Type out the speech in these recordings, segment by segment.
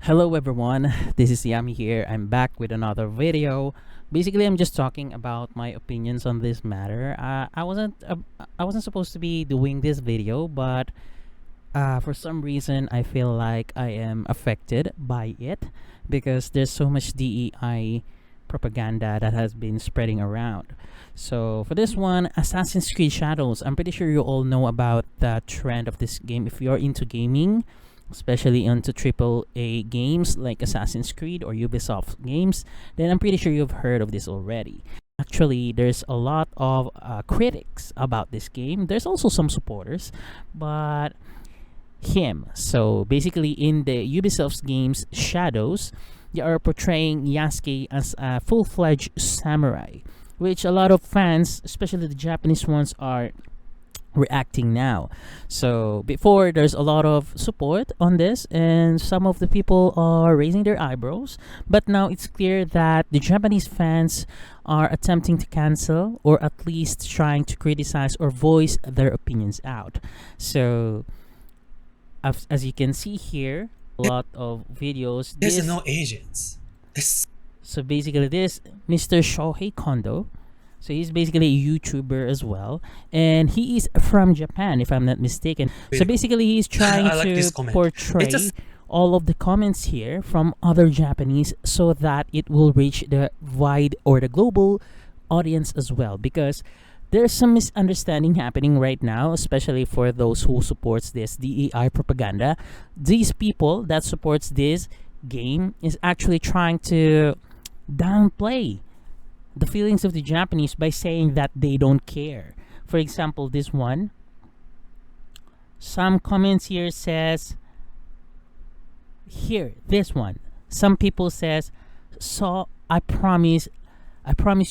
Hello everyone, this is Yami here. I'm back with another video. Basically, I'm just talking about my opinions on this matter. I wasn't supposed to be doing this video, but for some reason I feel like I am affected by it because there's so much DEI propaganda that has been spreading around. So for this one, Assassin's Creed Shadows, I'm pretty sure you all know about the trend of this game. If you're into gaming, especially into triple A games like Assassin's Creed or Ubisoft games, then I'm pretty sure you've heard of this already. Actually, there's a lot of critics about this game. There's also some supporters, but him. So basically, in the Ubisoft's games Shadows, they are portraying Yasuke as a full-fledged samurai, which a lot of fans, especially the Japanese ones, are reacting now. So before, there's a lot of support on this and some of the people are raising their eyebrows, but now it's clear that the Japanese fans are attempting to cancel or at least trying to criticize or voice their opinions out. So as you can see here, a lot of videos. There's no agents. So basically, this Mr. Shohei Kondo. So he's basically a YouTuber as well, and he is from Japan, if I'm not mistaken. So basically, he's trying I like to this comment. portray all of the comments here from other Japanese so that it will reach the wide or the global audience as well. Because there's some misunderstanding happening right now, especially for those who supports this DEI propaganda. These people that supports this game is actually trying to downplay the feelings of the Japanese by saying that they don't care. For example, this one, some comments here says, here, this one, some people says, so I promise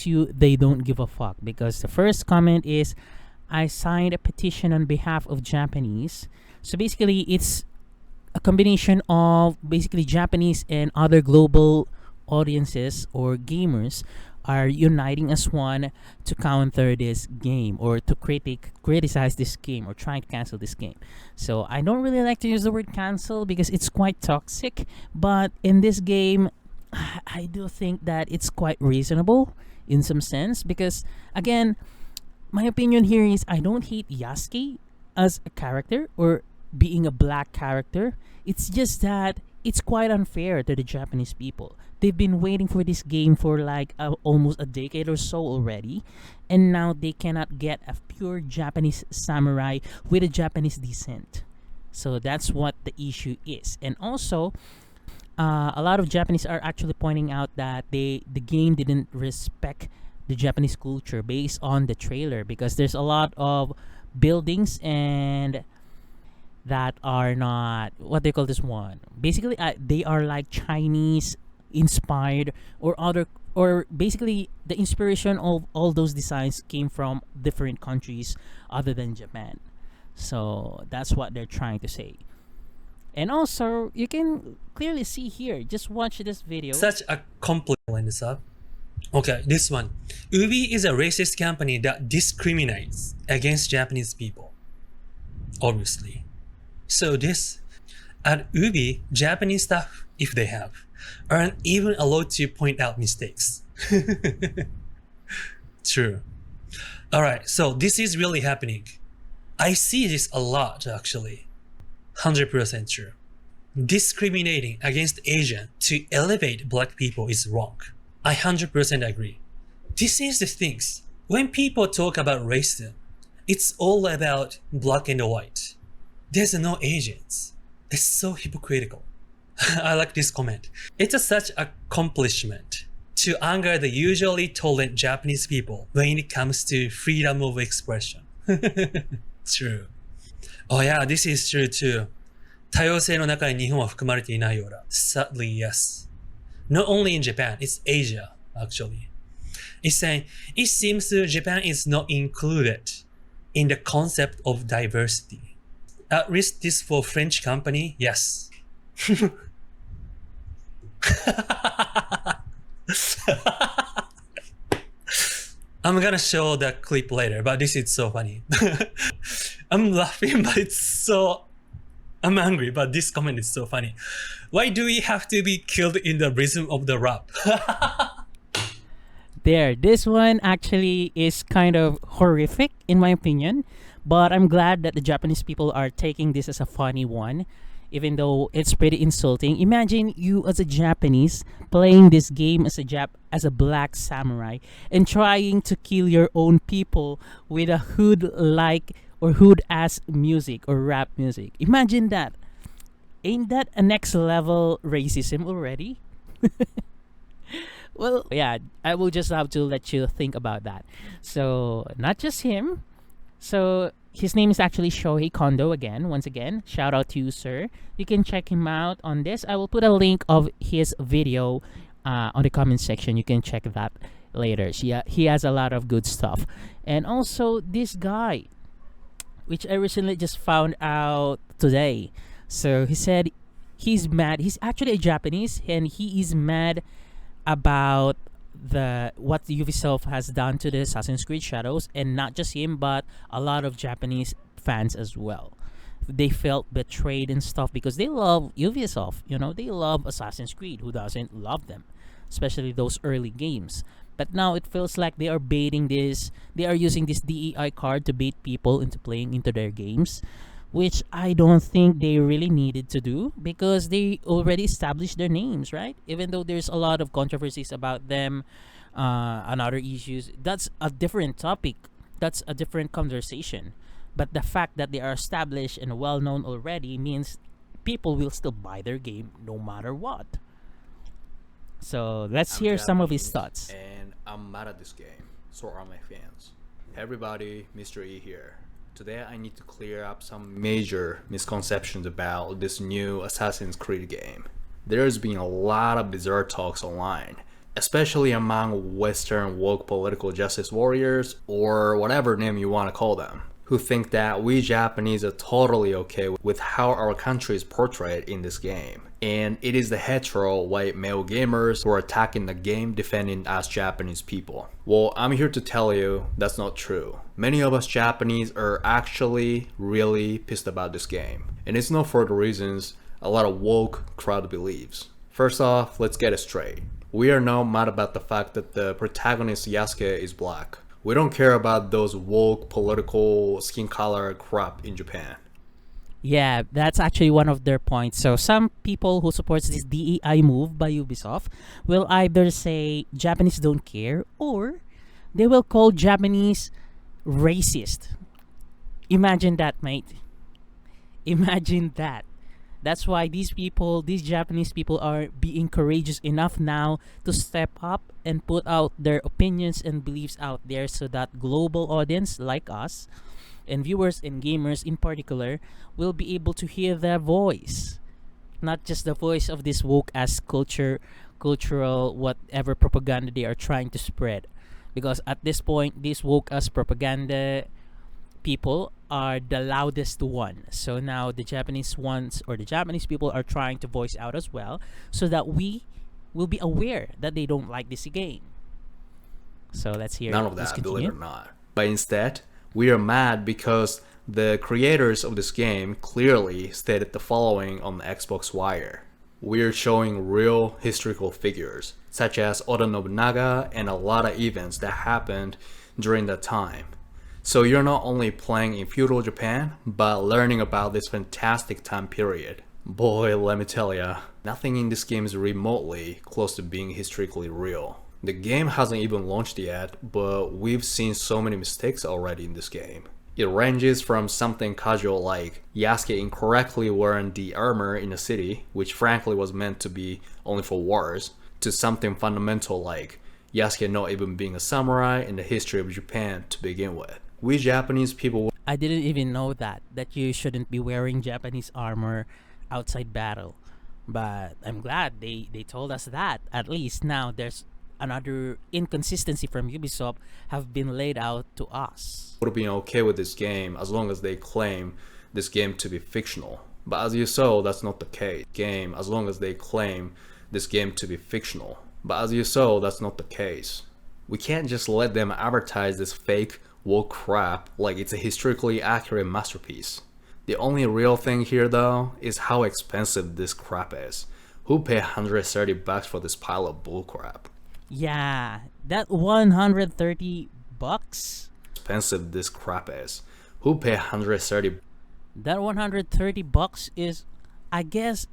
you they don't give a fuck, because the first comment is, I signed a petition on behalf of Japanese. So basically, it's a combination of basically Japanese and other global audiences or gamers are uniting as one to counter this game or to criticize this game or trying to cancel this game. So I don't really like to use the word cancel because it's quite toxic, but in this game I do think that it's quite reasonable in some sense because, again, my opinion here is I don't hate Yasuke as a character or being a black character. It's just that it's quite unfair to the Japanese people. They've been waiting for this game for like almost a decade or so already, and now they cannot get a pure Japanese samurai with a Japanese descent. So that's what the issue is. And also, a lot of Japanese are actually pointing out that the game didn't respect the Japanese culture based on the trailer, because there's a lot of buildings and that are not what they call this one. Basically, they are like Chinese inspired or other, or basically the inspiration of all those designs came from different countries other than Japan. So that's what they're trying to say. And also, you can clearly see here, just watch this video. Such a compliment, up. Okay, this one. Ubi is a racist company that discriminates against Japanese people. Obviously. So this, at Ubi, Japanese staff, if they have, aren't even allowed to point out mistakes. True. Alright, so this is really happening. I see this a lot actually. 100% true. Discriminating against Asian to elevate black people is wrong. I 100% agree. This is the things. When people talk about racism, it's all about black and white. There's no Asians. It's so hypocritical. I like this comment. It's such an accomplishment to anger the usually tolerant Japanese people when it comes to freedom of expression. True. Oh yeah, this is true too. 多様性の中に日本は含まれていないようだ。Sadly, yes. Not only in Japan, it's Asia, actually. It's saying, it seems Japan is not included in the concept of diversity. At least this for French company, yes. I'm gonna show the clip later, but this is so funny. I'm laughing, but it's so I'm angry, but this comment is so funny. Why do we have to be killed in the rhythm of the rap? There, this one actually is kind of horrific in my opinion, but I'm glad that the Japanese people are taking this as a funny one, even though it's pretty insulting. Imagine you as a Japanese playing this game as a black samurai and trying to kill your own people with a hood like or hood ass music or rap music. Imagine that. Ain't that a next level racism already? Well, yeah, I will just have to let you think about that. So, not just him. So, his name is actually Shohei Kondo again. Once again, shout out to you, sir. You can check him out on this. I will put a link of his video on the comment section. You can check that later. He has a lot of good stuff. And also, this guy, which I recently just found out today. So, he said he's mad. He's actually a Japanese, and he is mad about the what Ubisoft has done to the Assassin's Creed Shadows, and not just him, but a lot of Japanese fans as well. They felt betrayed and stuff because they love Ubisoft. You know, they love Assassin's Creed. Who doesn't love them? Especially those early games. But now it feels like they are baiting this. They are using this DEI card to bait people into playing into their games, which I don't think they really needed to do because they already established their names, right? Even though there's a lot of controversies about them and other issues, that's a different topic. That's a different conversation. But the fact that they are established and well known already means people will still buy their game no matter what. So let's I'm hear some of his Japanese, thoughts. and I'm mad at this game. So are my fans. Hey everybody, Mr. E here. Today I need to clear up some major misconceptions about this new Assassin's Creed game. There's been a lot of bizarre talks online, especially among Western woke political justice warriors, or whatever name you want to call them, who think that we Japanese are totally okay with how our country is portrayed in this game. And it is the hetero white male gamers who are attacking the game defending us Japanese people. Well, I'm here to tell you that's not true. Many of us Japanese are actually really pissed about this game. And it's not for the reasons a lot of woke crowd believes. First off, let's get it straight. We are not mad about the fact that the protagonist Yasuke is black. We don't care about those woke political skin color crap in Japan. Yeah, that's actually one of their points. So some people who supports this DEI move by Ubisoft will either say Japanese don't care, or they will call Japanese racist. Imagine that, mate. Imagine that. That's why these Japanese people are being courageous enough now to step up and put out their opinions and beliefs out there so that global audience like us and viewers and gamers in particular will be able to hear their voice, not just the voice of this woke ass cultural whatever propaganda they are trying to spread. Because at this point, these woke ass propaganda people are the loudest one. So now the Japanese ones, or the Japanese people, are trying to voice out as well so that we will be aware that they don't like this game. So let's hear. None of Let's that, believe it continue. or not. But instead, we are mad because the creators of this game clearly stated the following on the Xbox Wire. We are showing real historical figures, such as Oda Nobunaga and a lot of events that happened during that time. So you're not only playing in feudal Japan, but learning about this fantastic time period. Boy, let me tell ya, nothing in this game is remotely close to being historically real. The game hasn't even launched yet, but we've seen so many mistakes already in this game. It ranges from something casual like Yasuke incorrectly wearing the armor in the city, which frankly was meant to be only for wars, to something fundamental like Yasuke not even being a samurai in the history of Japan to begin with. We Japanese people I didn't even know that you shouldn't be wearing Japanese armor outside battle. But I'm glad they told us that. At least now there's another inconsistency from Ubisoft have been laid out to us. would have been okay with this game as long as they claim this game to be fictional. But as you saw, that's not the case. Game as long as they claim this game to be fictional. But as you saw, that's not the case. We can't just let them advertise this fake woke crap like it's a historically accurate masterpiece. The only real thing here though is how expensive this crap is. Who pay $130 for this pile of bullcrap? Yeah, that 130 bucks. Expensive this crap is. Who pay 130? That 130 bucks is, I guess,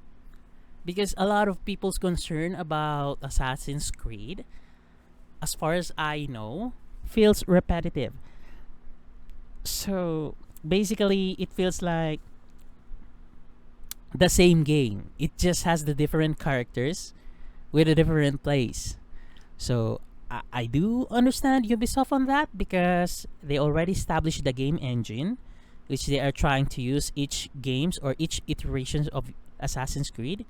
because a lot of people's concern about Assassin's Creed, as far as I know, feels repetitive. So basically, it feels like the same game. It just has the different characters with a different place. So I do understand Ubisoft on that because they already established the game engine, which they are trying to use each games or each iterations of Assassin's Creed.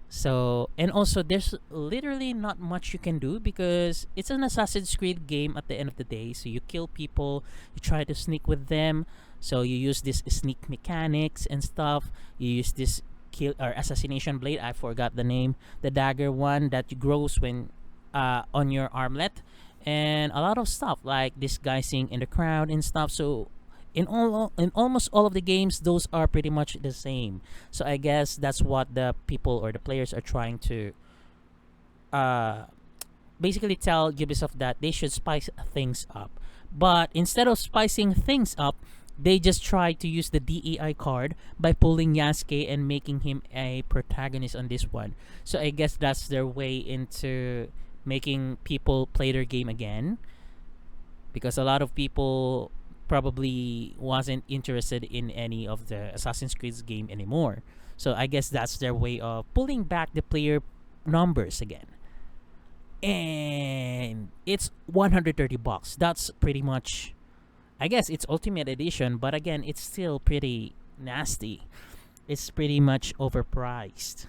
So, and also there's literally not much you can do because it's an Assassin's Creed game at the end of the day. So you kill people, you try to sneak with them. So you use this sneak mechanics and stuff. You use this kill or assassination blade. I forgot the name. The dagger one that grows when on your armlet, and a lot of stuff like disguising in the crowd and stuff. So in almost all of the games, those are pretty much the same. So I guess that's what the people or the players are trying to basically tell Ubisoft that they should spice things up. But instead of spicing things up, they just try to use the DEI card by pulling Yasuke and making him a protagonist on this one. So I guess that's their way into making people play their game again, because a lot of people probably wasn't interested in any of the Assassin's Creed game anymore. So I guess that's their way of pulling back the player numbers again. And it's 130 bucks. That's pretty much, I guess it's Ultimate Edition, but again, it's still pretty nasty. It's pretty much overpriced.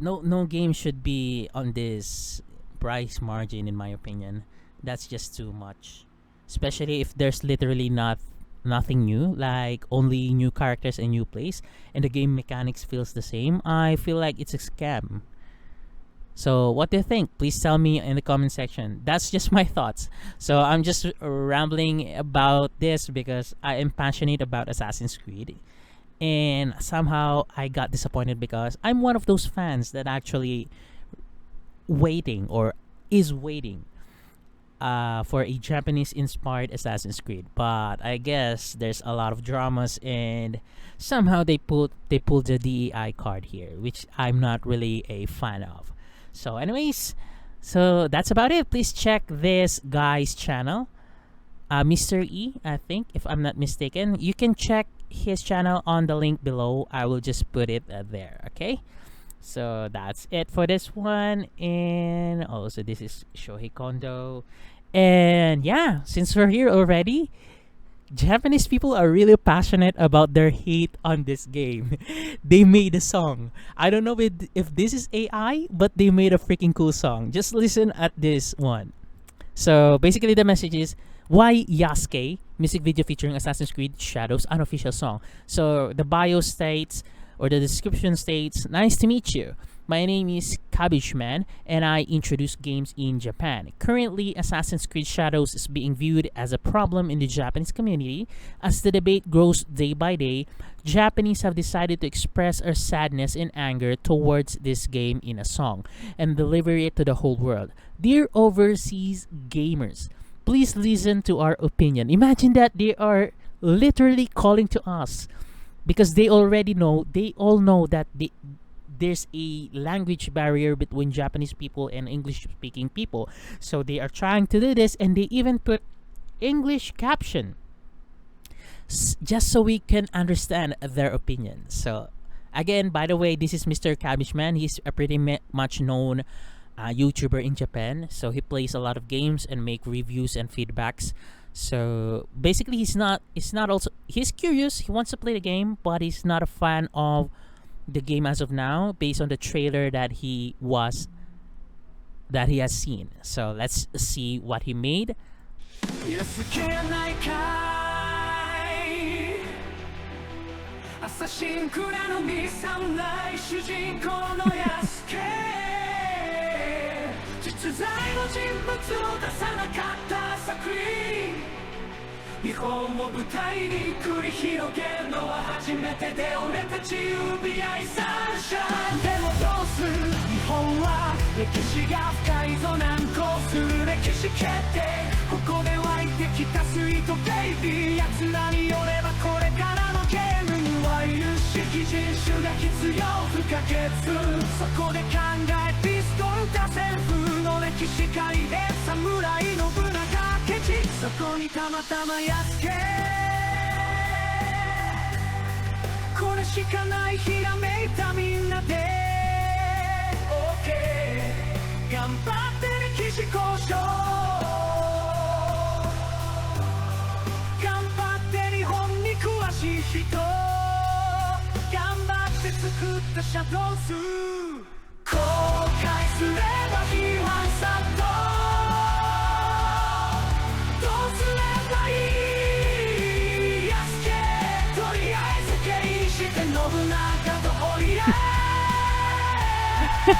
No game should be on this price margin, in my opinion. That's just too much, especially if there's literally nothing new, like only new characters and new place, and the game mechanics feels the same. I feel like it's a scam. So what do you think? Please tell me in the comment section. That's just my thoughts. So I'm just rambling about this because I am passionate about Assassin's Creed, and somehow I got disappointed because I'm one of those fans that actually waiting or is waiting for a Japanese-inspired Assassin's Creed. But I guess there's a lot of dramas, and somehow they pulled the DEI card here, which I'm not really a fan of. So anyways, so that's about it. Please check this guy's channel, Mr. E, I think, if I'm not mistaken. You can check his channel on the link below. I will just put it there, okay? So that's it for this one. And also this is Shohei Kondo. And yeah, since we're here already, Japanese people are really passionate about their hate on this game. They made a song. I don't know if this is AI, but they made a freaking cool song. Just listen at this one. So basically the message is, why Yasuke? Music video featuring Assassin's Creed Shadows unofficial song. So the bio states, or the description states, nice to meet you. My name is Cabbage Man, and I introduce games in Japan. Currently, Assassin's Creed Shadows is being viewed as a problem in the Japanese community. As the debate grows day by day, Japanese have decided to express our sadness and anger towards this game in a song and deliver it to the whole world. Dear overseas gamers, please listen to our opinion. Imagine that they are literally calling to us, because they all know that there's a language barrier between Japanese people and English-speaking people. So they are trying to do this, and they even put English caption just so we can understand their opinion. So again, by the way, this is Mr. Cabbage Man. He's a pretty much known YouTuber in Japan. So he plays a lot of games and make reviews and feedbacks. So basically, he's curious. He wants to play the game, but he's not a fan of the game as of now, based on the trailer that he has seen. So let's see what he made. 日本を舞台に繰り広げるのは初めてで俺たち UBI サンシャインでもどうする日本は歴史が深いぞ難航する歴史決定ここで湧いてきたスイートベイビー奴らによればこれからのゲームには有識人種が必要不可欠そこで考えピストル出せ風の歴史界で侍信長ケチそこにたまたまやすけこれしかないひらめいたみんなで OK 頑張って歴史交渉頑張って日本に詳しい人頑張って作ったシャドウス公開すれば批判殺到どうすればいいやすけとりあえず敬意して信長と折り合え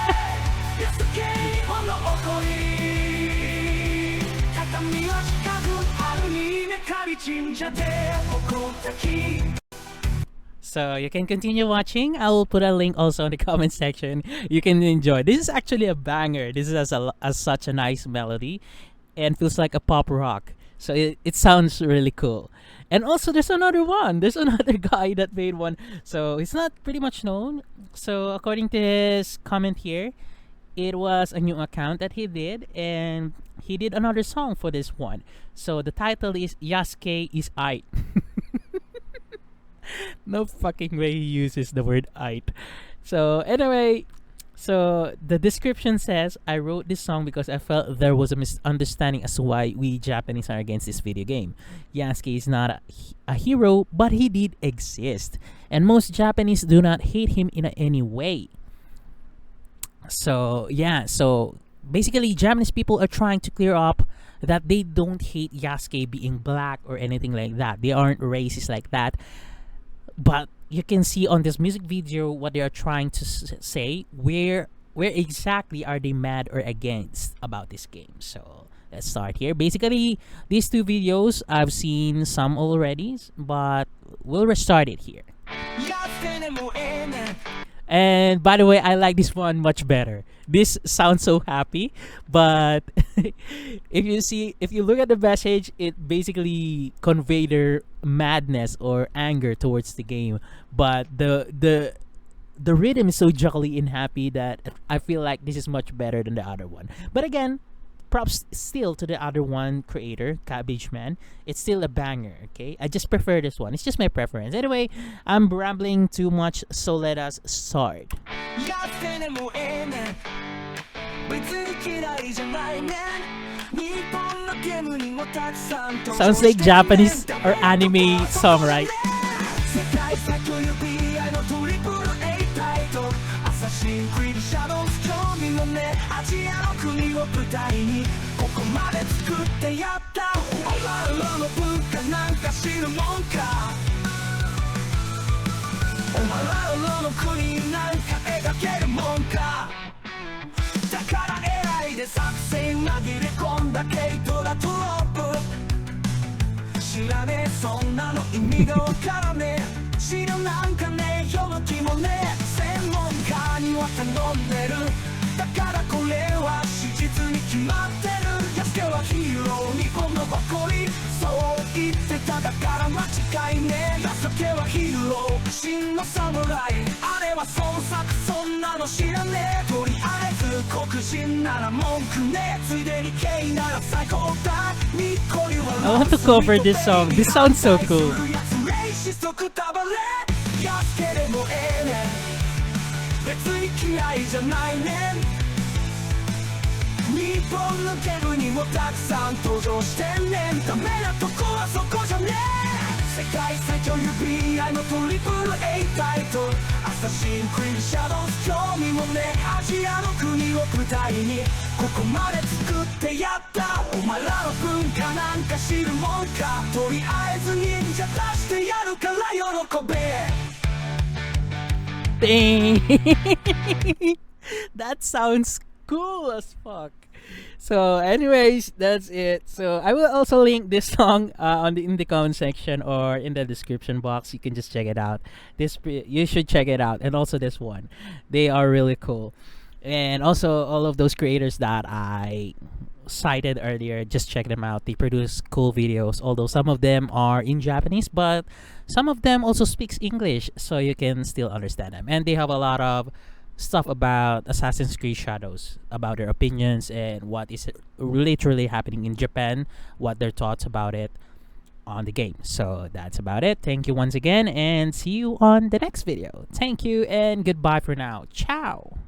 やすけ日本の誇り畳は近くあるに稲刈り神社で誇ったき So you can continue watching. I will put a link also in the comment section. You can enjoy. This is actually a banger. This is as such a nice melody and feels like a pop rock. So it sounds really cool. And also there's another one. There's another guy that made one. So he's not pretty much known. So according to his comment here, it was a new account that he did and he did another song for this one. So the title is Yasuke is Aight. No fucking way he uses the word "ite." So anyway, so the description says, I wrote this song because I felt there was a misunderstanding as to why we Japanese are against this video game. Yasuke is not a hero, but he did exist. And most Japanese do not hate him in any way. So yeah, so basically Japanese people are trying to clear up that they don't hate Yasuke being black or anything like that. They aren't racist like that. But you can see on this music video what they are trying to say. Where exactly are they mad or against about this game? So let's start here. Basically, these two videos I've seen some already, but we'll restart it here. And by the way, I like this one much better. This sounds so happy, but if you look at the message, it basically convey their madness or anger towards the game. But the rhythm is so jolly and happy that I feel like this is much better than the other one. But again, props still to the other one creator, Cabbage Man. It's still a banger, okay? I just prefer this one. It's just my preference. Anyway, I'm rambling too much, so let us start. Sounds like Japanese or anime song, right? アジアの国を舞台にここまで作ってやったお前らの文化なんか知るもんかお前らの国なんか描けるもんかだからAIで作戦紛れ込んだケイトラトロップ知らねえそんなの意味がわからねえ知らなんかねえ世の気もねえ専門家には頼んでるだからこれは史実に決まってるヤスケはヒーロー日本の誇りそう言ってただから間違いねえヤスケはヒーロー真の侍あれは孫作そんなの知らねえとりあえず黒人なら文句ねえついでにゲイなら最高だニッコリは I want to cover this song. This sounds so cool. ヤスケでもええねん別に嫌いじゃないね日本のゲームにもたくさん登場してんねんダメなとこはそこじゃねえ世界最強 UBI のトリプル A タイトルアサシンクリードシャドウズ興味もねアジアの国を舞台にここまで作ってやったお前らの文化なんか知るもんかとりあえず忍者出してやるから喜べDang. That sounds cool as fuck. So, anyways, that's it. So, I will also link this song on the in the comment section or in the description box. You can just check it out. You should check it out, and also this one. They are really cool, and also all of those creators that I cited earlier. Just check them out. They produce cool videos. Although some of them are in Japanese, but some of them also speaks English, so you can still understand them. And they have a lot of stuff about Assassin's Creed Shadows, about their opinions and what is literally happening in Japan, what their thoughts about it on the game. So that's about it. Thank you once again, and see you on the next video. Thank you and goodbye for now. Ciao.